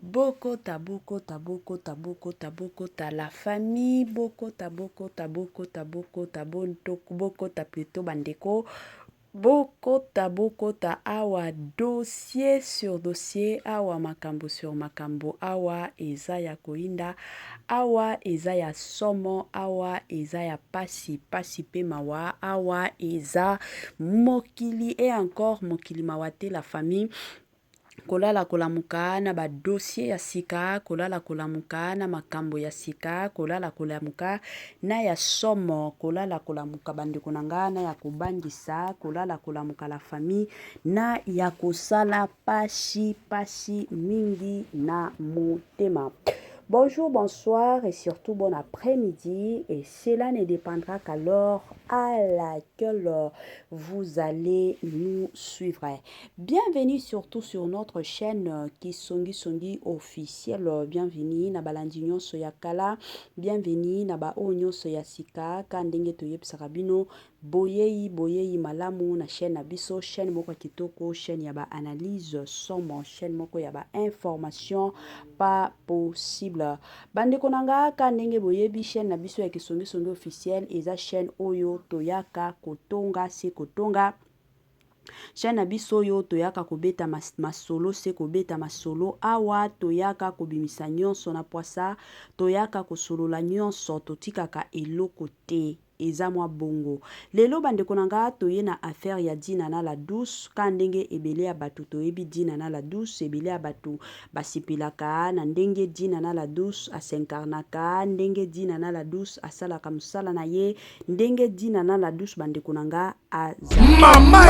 Bokota la famille, bokota plutôt bandeko. Bokota awa dossier sur dossier, awa makambo sur makambo, awa eza ya koinda, awa eza ya somo, awa eza ya pasi pe mawa, awa eza mokili et encore mokili mawate la famille. Kolala kolamuka na ba dossier ya sika, kolala kolamuka na makambo ya sika, kolala kolamuka na ya somo, kolala kolamuka bandeko na nga na ya kobandisa, kolala kolamuka la famille na ya kosala pasi mingi na motema. Bonjour, bonsoir et surtout bon après-midi, et cela ne dépendra qu'à l'heure à laquelle vous allez nous suivre. Bienvenue surtout sur notre chaîne Kisongi officielle. Bienvenue na balandinyo soyakala, bienvenue na ba onyo soyasika, kandenge toyep sarabino, boyei malamu na chaîne abiso, chaîne moko kitoko, chaîne yaba analyse somme, chaîne moko yaba information pas possible. Bande konanga kandenge boyebi chaîne abiso ya Kisongi officielle, eza chaîne oyo toyaka kotonga se kotonga. Chaîne abiso yo toyaka kobeta masolo se kobeta masolo, awa toyaka kobimisa nyonso na poisa, toyaka kosolola nyonso, totikaka eloko te. Eza mwa bongo. Lelo bandeko nanga toye na affaire ya dina na la douce, kandenge ebele ya batu toyebi dina na la douce, ebele ya batu basipilaka na ndenge dina na la douce asenkarnaka, ndenge dina na la douce asalaka musala na ye, ndenge dina na la douce bandeko nanga Mama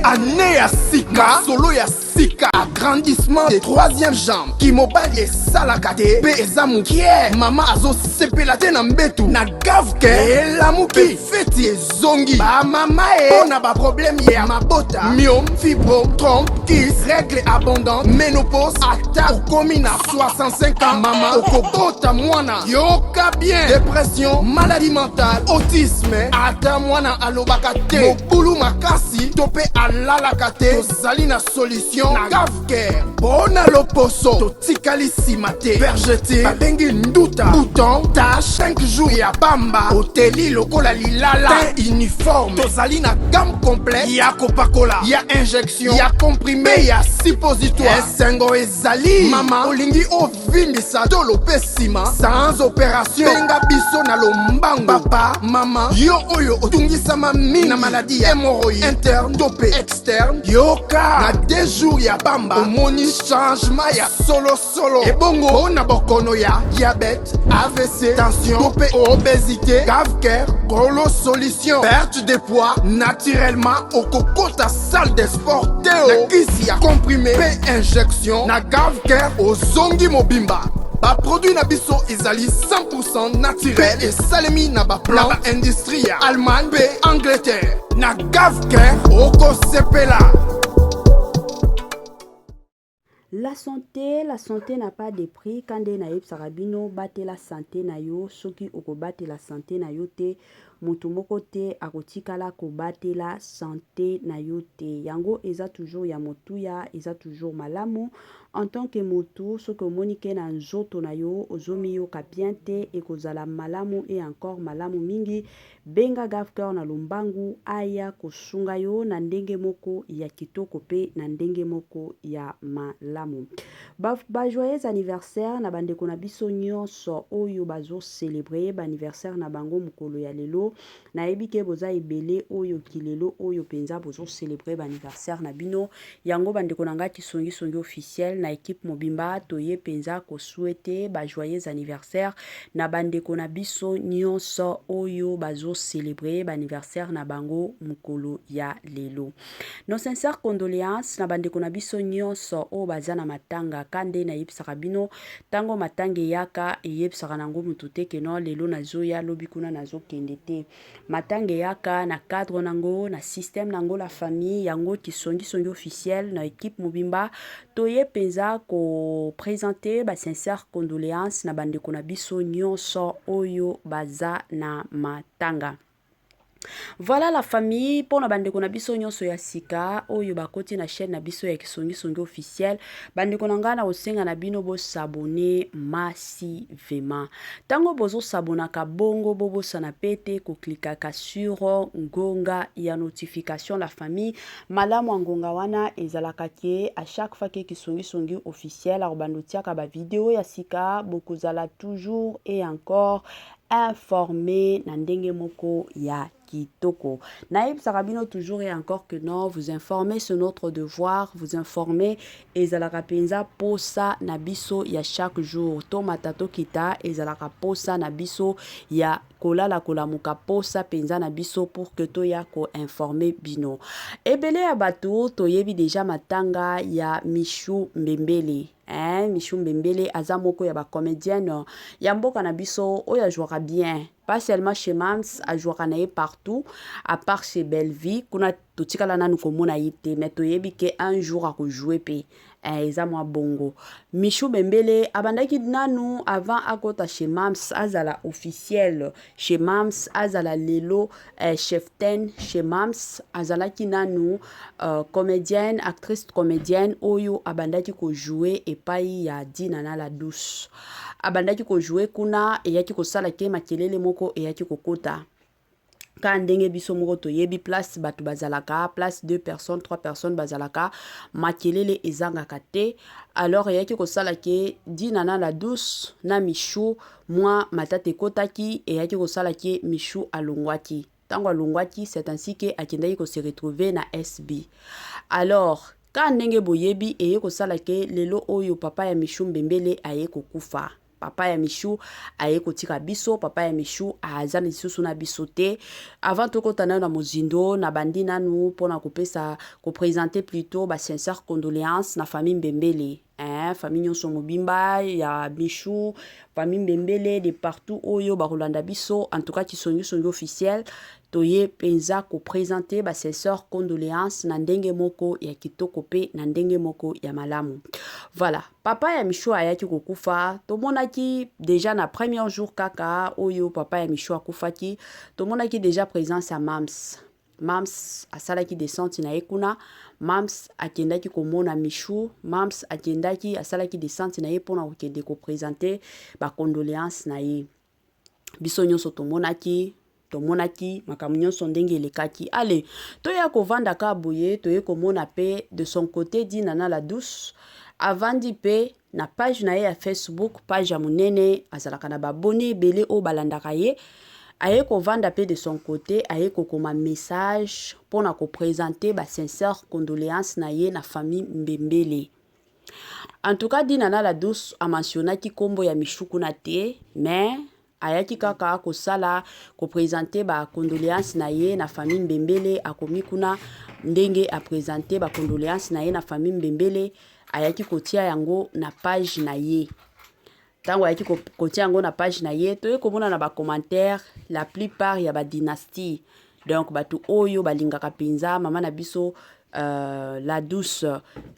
année ya sika, solo ya sika, agrandissement des troisième jambe, kimobali esalakate, pe ezamukie, mama azo sepela te na mbetu, na gavke, elamuki, feti ezongi, ba mama na ba problème ya mabota, myome, fibrome, trompe, kiss, règle abondante, ménopause, ata, okomi na 65 ans, mama, okobota mwana, yoka bien, dépression, maladie mentale, autisme, ata mwana alobaka te, mokulu makasi, tope alalaka te, tozali na solution, na gavker, bona loposo, totikali sima te, vergete, babengi nduta, bouton, tache, 5 jours ya bamba, oteli lokola lilala, teint uniforme, tozali na gamme complète, ya kopakola, ya injection, ya comprimé, ya suppositoire, esengo ezali, mama, olingi ovimbisa tolo pe sima, sans opération, benga biso na lombango, papa, mama, yo oyo otungisama mingi na maladie ya hémorroïde, interne, tope externe, yoka, na 2 jours ya bamba, omoni changement ya solo, ebongo, na bokono ya diabète, AVC, tension, tope obésité, gavker, golo solution, perte de poids, naturellement, okokota salle de sport, teo, na kisi ya comprimé, pe injection, na gavker, ozongi mobimba. Ba produit na biso ezali 100% naturel et salemi na ba plan, na ba industrie ya Allemagne pe Angleterre, na gavker oko sepela. La santé n'a pas de prix. Kande na yeb sarabino bate la santé na yo, soki oko bate la santé na yo te, mutu moko te akotikala ko bate la santé na yo te. Yango eza toujours ya motuya, eza toujours malamu. En tant que motu, soki omonike na nzoto na yo, ozomi yo kapiente, ekozala malamu et encore malamu mingi, benga gavker na lombangu aya kosunga yo na ndenge moko ya kitoko pe na ndenge moko ya malamu. Ba joyeux anniversaire na bandeko na biso nyonso oyo bazo célébrer ba anniversaire na bango mukolo ya lelo, na ebike boza ebele oyo kilelo oyo penza bozo célébrer ba anniversaire na bino, yango bandeko na nga Kisongi officiel na équipe mobimba toye penza ko souhaiter ba joyeux anniversaire na bandeko na biso nyonso oyo bazo célébrer ba anniversaire na bango mukolo ya lelo. Nos sincères condoléances na bandeko na biso nyonso o baza na matanga, kande na yebisaka bino tango matange yaka eyebisaka nango mutu te keno lelo nazoya lobi kuna nazokende te. Matange yaka na cadre nango, na système nango la famille, yango Kisongi officiel na équipe mobimba toye penza ko présenter ba sincères condoléances na bandeko na biso nyonso oyo baza na matanga. Voilà la famille, pour na bande kona biso nyonso ya sika, oyo bakoti na chaîne na biso ya Kisongi Songi officiel, bande kona nga na osenga na bino bo s'abonner massivement. Tango bozo s'abonaka bongo bobo sana pete ko klikaka sur ngonga ya notification la famille, malamu ngonga wana ezalaka ke à chaque fois que Kisongi Songi officiel a bandotiaka ba vidéo ya sika, bokozala toujours et encore informé na ndenge moko ya kitoko. Naïb Sarabino toujours et encore que non, vous informer c'est notre devoir, vous informer ezalaka penza posa na biso ya chaque jour. To matato kita ezalaka posa na biso ya kolala kolamuka posa penza na biso pour que to ya ko informer bino. Ebele ya bato to yebi déjà matanga ya Michou Mbembele. Michou Mbembele aza moko ya ba comédienne ya mboka na biso oya jouera bien. Pas seulement chez Mams, a jouera nae partout, à part chez Belleville, kuna totikala nanu komona yite, mais toyebi ke un jour a jouer pe. Eza mwa bongo. Michou Mbembele abandaki nanu avant akota chez Mams azala officiel chez Mams azala lelo chef ten chez Mams azala ki nanu comédienne actrice comédienne oyo abandaki ko jouer epai ya Dinana la douce abandaki ko jouer kuna eyaki ko sala ke makelele moko eyaki ko kota quand ndenge biso moko toyebi place batu bazalaka place 2 personnes 3 personnes bazalaka makelele ezangaka te alors yaki kosala ke Dinana la douce na Michou moi matate kotaki eyaki kosala ke Michou alongwaki tango alongwaki c'est ainsi que akendaki ko se retrouver na SB alors quand ndenge boyebi eyaki kosala ke lelo oyo papa ya Michou Mbembele aye kokufa papa ya Michou aye kotika biso papa ya Michou aza na lisusu na biso te avant tokota na mozindo na bandi nanu pona kopesa ko présenter plutôt ba sincère condoléances na famille Mbembele famille nyonso mobimba ya Michou famille Mbembele de partout oyo ba Rolanda biso en tout cas Kisongi Songi officiel toye penza ko présenter ba sincère condoléances na ndenge moko ya kitoko pe na ndenge moko ya malamu. Voilà, papa ya Michou ayaki kokufa, tomonaki déjà na premier jour kaka oyo papa ya Michou akufaki, tomonaki déjà présence à Mams. Mams asalaki descente na ekuna, Mams akendaki komona Michou, Mams akendaki asalaki descente na ye pona kokende ko présenter ba condoléances na ye. Biso nyonso tomonaki makambo nyonso ndenge elekaki. Allez, toya kovanda ka boye, toye komona pe de son côté Dinana la douce avandi pe na page na ye ya Facebook, page ya munene azalaka na babone ebele o balandaka ye. Aye kovanda pe de son côté, aye kokoma message pona ko présenter ba sincère condoléances na ye na famille Mbembele. En tout cas, Dinana la douce a mentionné kombo ya Michou kuna te, mais ayaki kaka ko sala ko présenter ba condoléances na ye na famille Mbembele akomi kuna ndenge a présenter ba condoléances na ye na famille Mbembele ayaki kotia yango na page na ye. Tango ayaki kotia yango na page na ye, toye komona na ba commentaire la plupart ya ba dynastie. Donc batu oyo balingaka penza mama na biso la douce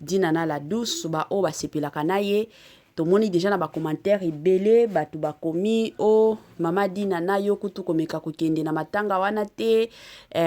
Dinana la douce ba o ba sepelaka na ye. Tomoni déjà na ba commentaire ebele batu bakomi o mama Dinana yo kutu komeka kokende na matanga wana te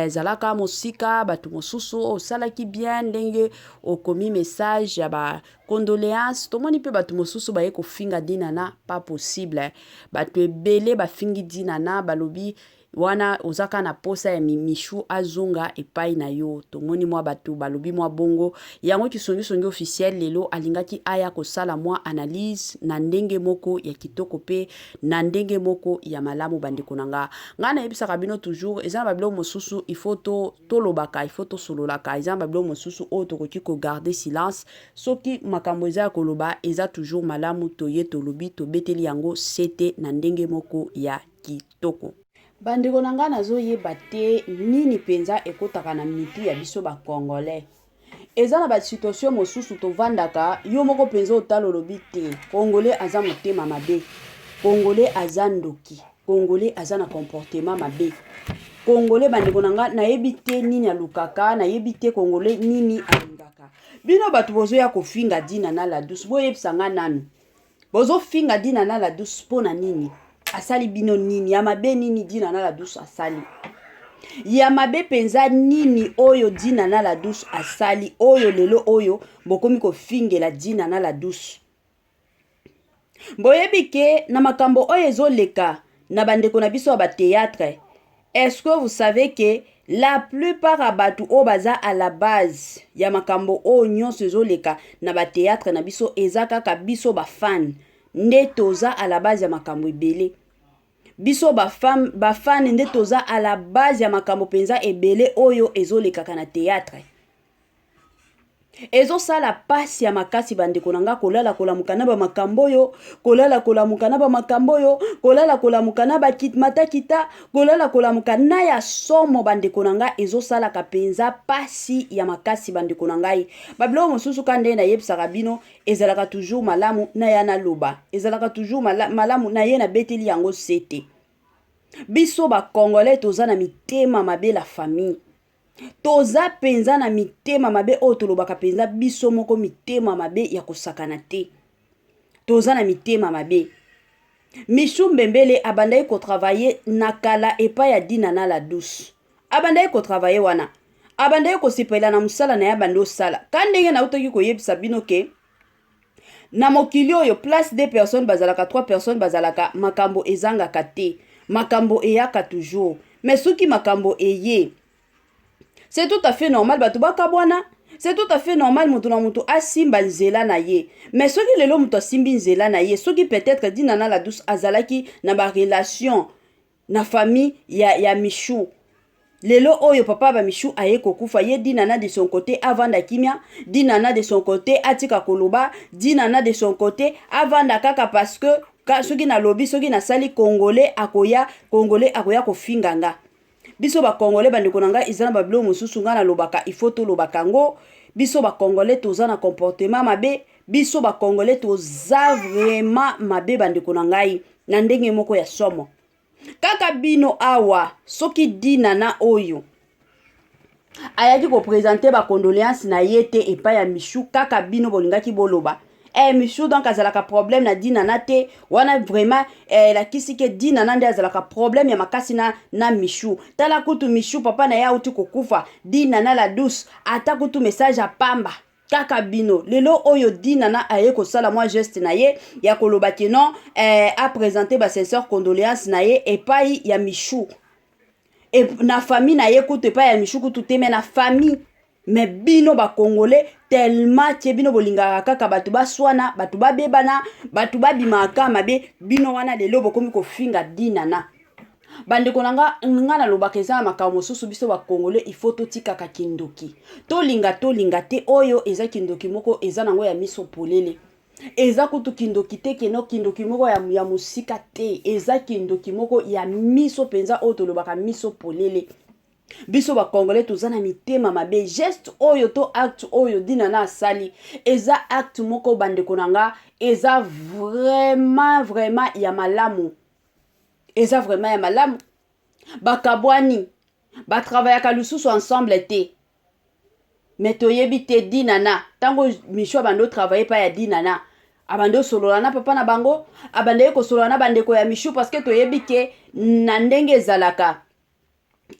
zalaka mosika batu mosusu o salaki bien ndenge okomi message ya ba condoléances tomoni pe batu mosusu baye kofinga Dinana pas possible batu ebele bafingi Dinana balobi wana ozaka na posa ya Michou azonga epai na yo tomoni mwa batu balobi mwa bongo yango Kisongi Songi officiel lelo alingaki aya kosala mwa analyse na ndenge moko ya kitoko pe na ndenge moko ya malamu bandeko nanga ngana yebisaka bino toujours eza babilo mosusu il faut to lobaka il faut to sololaka eza babilo mosusu o tokoki ko garder silence soki makambo eza koloba eza toujours malamu toye tolobi to beteli yango sete na ndenge moko ya kitoko. Bandeko nanga nazoyeba te nini penza ekotaka na mitu ya biso ba Congolais. Eza na ba situation mosusu tovandaka yo moko penza otalo lobi te. Congolais aza motema mabe. Congolais aza ndoki. Congolais aza na comportement mabe. Congolais bandeko nanga nayebi te nini alukaka, nayebi te Congolais nini alingaka. Bino batu bozo ya kofinga Dinana la douce boyebisa nga nanu. Bozo finga Dinana la douce pona nini? Asali bino nini ya mabe nini Dinana la douce asali ya mabe penza nini oyo Dinana la douce asali oyo lelo oyo bokomi kofingela Dinana la douce. Boyebi ke na makambo oyo ezoleka na bandeko na biso ba théâtre. Est-ce que vous savez que la plupart à batu o baza à la base ya makambo o nyonso ezoleka na ba théâtre na biso ezaka ka biso ba fan nde toza à la base ya makambo ebele. Biso ba fan nde toza à la base ya makambo penza ebele oyo ezoleka na théâtre. Ezo sala pasi ya makasi bandeko nanga kolala kolamuka na ba makambo yo, kolala kolamuka na ba makambo yo, kolala kolamuka na ba matakita, kolala kolamuka na ya somo bandeko nanga ezo sala kapenza pasi ya makasi bandeko nangai. Bablo mosusu kande na yebisaka bino ezalaka toujours malamu na ya na loba. Ezalaka toujours malamu na ye na beteli yango sete. Biso ba Congolais toza na mitema mabe la famille. Toza penza na mitema mabe o tolobaka penza biso moko mitema mabe ya kosakana te. Toza na mitema mabe. Michou Mbembele abandai ko travailler nakala epa ya Dinana la douce. Abandai ko travailler wana. Abandai ko sipela na musala na ya bando sala. Kandenge na utoki ko yebisa bino ke na mokili oyo place 2 personnes bazalaka 3 personnes bazalaka makambo ezanga kate. Makambo eyaka toujours. Mais soki makambo eye c'est tout à fait normal batubaka bwana. C'est tout à fait normal mutu na mutu asimba nzela na ye. Mais soki lelo mutu asimbi nzela na ye, soki peut-être Dinana la douce azalaki na ba relation na famille ya Michou. Lelo oyo papa ba Michou aye kokufa ye Dinana de son côté avanda kimia, Dinana de son côté atika koloba, Dinana de son côté avanda kaka parce que soki na lobby soki na sali congolais akoya kofinganga. Biso ba Congolais bandeko nanga izana ba blo mosusu nga na lobaka il faut to lobaka ngo. Biso ba Congolais toza na comportement mabe. Biso ba Congolais toza vraiment mabe bandeko nangai na ndenge moko ya somo. Kaka bino awa soki Dinana oyo ayaki ko présenter ba condoléances na yete epa ya Michou kaka bino bolingaki boloba. Michou donc azalaka problème na Dinana te wana vraiment la kisike Dinana nde azalaka problème ya makasi na Michou. Tala kutu Michou papa na ya uti kokufa Dinana la douce ata kutu message a pamba kaka bino lelo oyo Dinana aye ko sala moi geste na ye ya koloba ke non a présenter ba sincère condoléances na ye epai ya Michou et na famille na ye kutu epai ya Michou kutu te mais na famille. Mais bino ba Congolais tellement tie bino bolingaka kaka batu baswana batu babebana batu babimaka mabe bino wana lelo bokomi kofinga Dinana. Bandeko nanga na lobaka eza makambo mosusu biso ba Congolais il faut totika ka kindoki. Tolinga te oyo eza kindoki moko eza nango ya miso polele. Eza kutu kindoki te keno kindoki moko ya musika te eza kindoki moko ya miso penza oyo tolobaka miso polele. Biso ba Congolais toza na mitema mabe geste oyo to acte oyo Dinana asali eza acte moko bandeko nanga eza vraiment ya malamu. Eza vraiment ya malamu. Bakabwani ba travaillaka lususu ensemble te. Mais toyebi te Dinana tango Michou abando travailler pa ya Dinana abando solola na papa na bango abande ko solola na bandeko ya Michou parce que toyebi ke na ndenge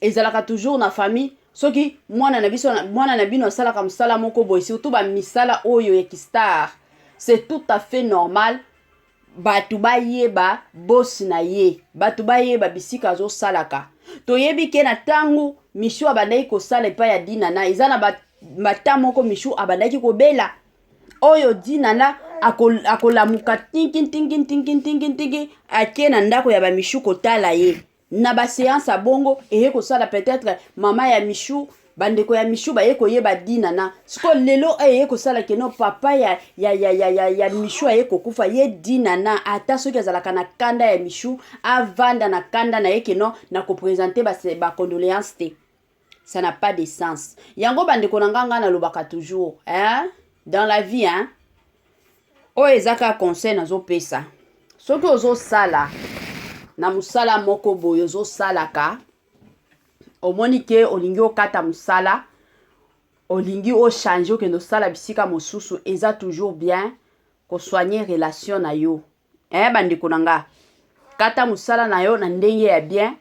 ezalaka toujours na famille soki mwana na bino salaka musala moko boy surtout ba misala oyo ya kistar c'est tout à fait normal batu bayeba boss na ye batu bayeba bisika zo salaka toyebi ke na tangu Michou abandaki ko sala pa ya Dinana ezana bata moko Michou abandaki ko bela oyo Dinana akolamuka tingi ake na ndako ya ba Michou kotala ye na ba séance a bongo eye ko sala peut-être mama ya Michou bandeko ya Michou ba ye ko yeba Dinana siko lelo eye ko sala ke no papa ya Michou aye ko kufa ye Dinana ata soki azalaka na kanda ya Michou avanda na kanda na ye ke no na ko présenter ba condoléances te. Ça n'a pas de sens. Yango bandeko nanga na lobaka toujours dans la vie o ezaka conseil nazo pesa soki ozo sala na musala moko boyo zo salaka omoni ke olingi okata musala olingi o changer okendo sala bisika mosusu eza toujours bien ko soigner relation na yo bandeko nanga kata musala na yo na ndenge ya bien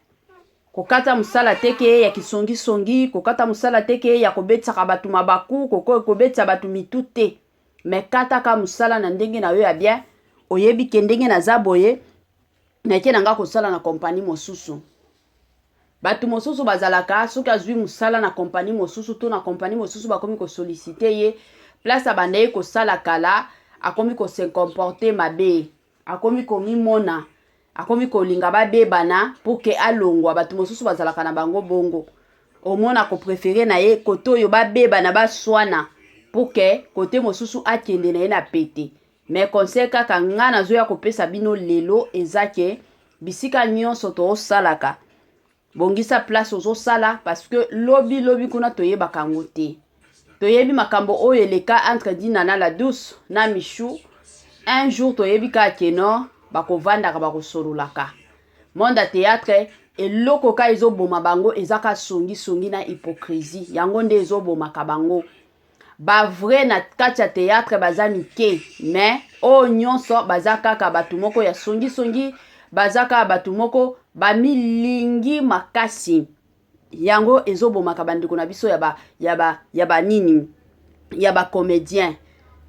kokata musala teke ya kisongi songi, kokata musala teke ya kobetisa batu mabaku, kobetisa batu mitute. Mais kata ka musala na ndenge na yo ya bien, oyebi ke ndenge na zaboye, na ke nanga kosala na kompani mosusu. Batu mosusu bazalaka, soki azwi musala na kompani mosusu, to na kompani mosusu bakomi ko sollicite ye, place abandeye kosala kala, akomi ko se comporter mabe, akomi ko mimona, akomi ko linga babebana, pour que alongwa, batu mosusu bazalaka na bango bongo. Omona ko préféré na ye, koto yo babebana baswana, pour que kote mosusu akende na ye na pete. Mais conseil kaka nga nazo ya kopesa bino lelo ezake, bisika nyonso to salaka. Bongisa place ozo sala, parce que lobi kuna toyeba kango te. Toyebi makambo oyo eleka entre Dinana la douce na Michou. Un jour toyebi ka keno bakovandaka bakosololaka. Monde à théâtre eloko ka ezoboma bango ezaka songi na hypocrisie. Yango nde ezoboma ka bango. Ba vrai na kati ya théâtre baza mike, mais o nyonso baza kaka batu moko ya songi bazaka batu moko ba milingi makasi. Yango ezoboma ka bandiko na biso ya ba nini ya ba comédien.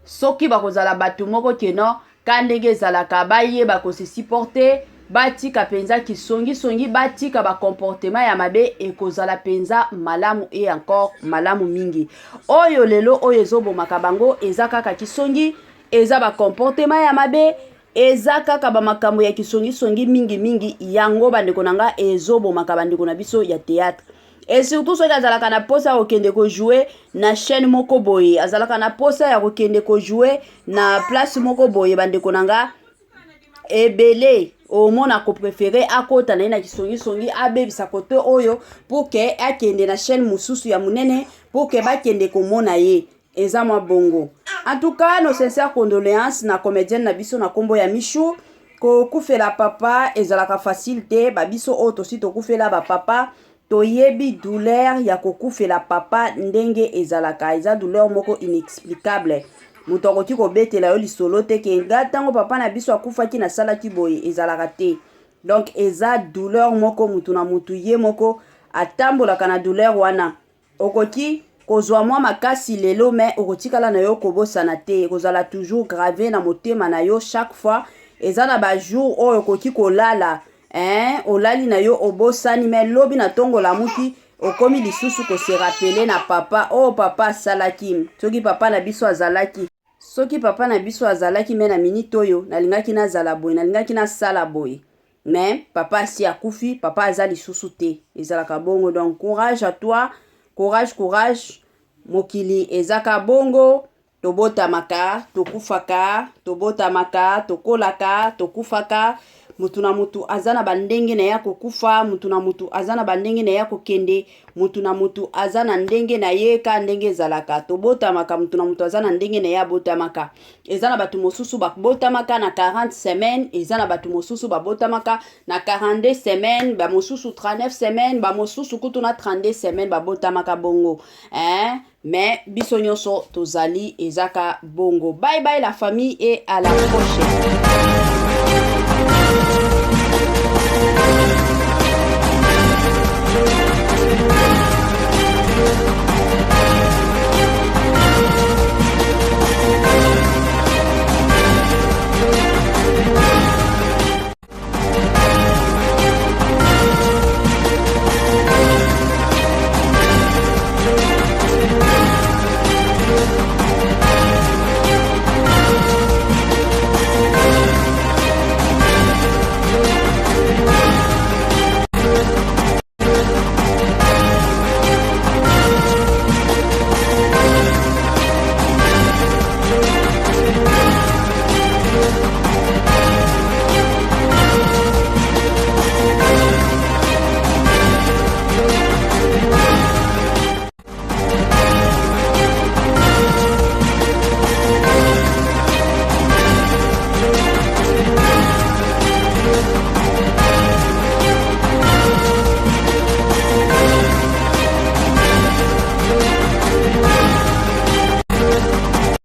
Soki bakozala batu moko keno kandenge ezalaka baye bakose supporter batika penza kisongi batika ba comportement ya mabe ekozala penza malamu et encore malamu mingi. Oyo lelo oyo ezoboma ka bango eza kaka kisongi, eza ba comportement ya mabe, eza kaka ba makambo ya kisongi mingi yango bandeko nanga ezoboma ka bandeko na biso ya théâtre. Et surtout soki azalaka na posa ya kokende ko jouer na chaîne moko boye, azalaka na posa ya kokende ko jouer na place moko boye bandeko nanga ebele omona ko préféré akota na kisongi abebisa kote oyo pour que akende na chaîne mususu ya munene pour que bakende komona ye. Eza mwa bongo. En tout cas, nos sincères condoléances na comédienne na biso na kombo ya Michou ko kufela papa ezalaka facilité babiso o tosi to kufela ba papa toyebi douleur ya kokufela papa ndenge ezalaka eza douleur moko inexplicable. Mutu akoki kobetela yo lisolo te ke nga tango papa na biso akufaki na salaki boye ezalaka te. Donc eza douleur moko mutu na mutu ye moko atambolaka na douleur wana. Okoki kozwa mwa makasi lelo mais okotikala na yo kobosana te, kozala toujours gravé na motema na yo chaque fois. Eza na ba jour oyo okoki kolala olali na yo obosani mais lobi na tongo la muti okomi lisusu ko se rappeler na papa papa salaki soki papa na biso azalaki me na minute oyo nalingaki na zala boy nalingaki na sala boy mais papa si akufi papa azali lisusu te ezalaka bongo. Donc courage à toi, courage mokili ezaka bongo, tobotamaka tokufaka, tobotamaka tokolaka tokufaka. Mutu na mutu azana bandenge na ya kokufa, mutu na mutu azana bandenge na ya kokende, mutu na mutu azana ndenge na ye ka ndenge zalaka. Tobotamaka mutu na mutu azana ndenge na ya botamaka. Ezana batu mosusu botamaka na 40 semaines, ezana batu mosusu botamaka na 42 semaines, ba mosusu 39 semaines, ba mosusu kutu na 32 semaines botamaka bongo. Mais biso nyonso tozali ezaka bongo. Bye bye la famille et à la prochaine.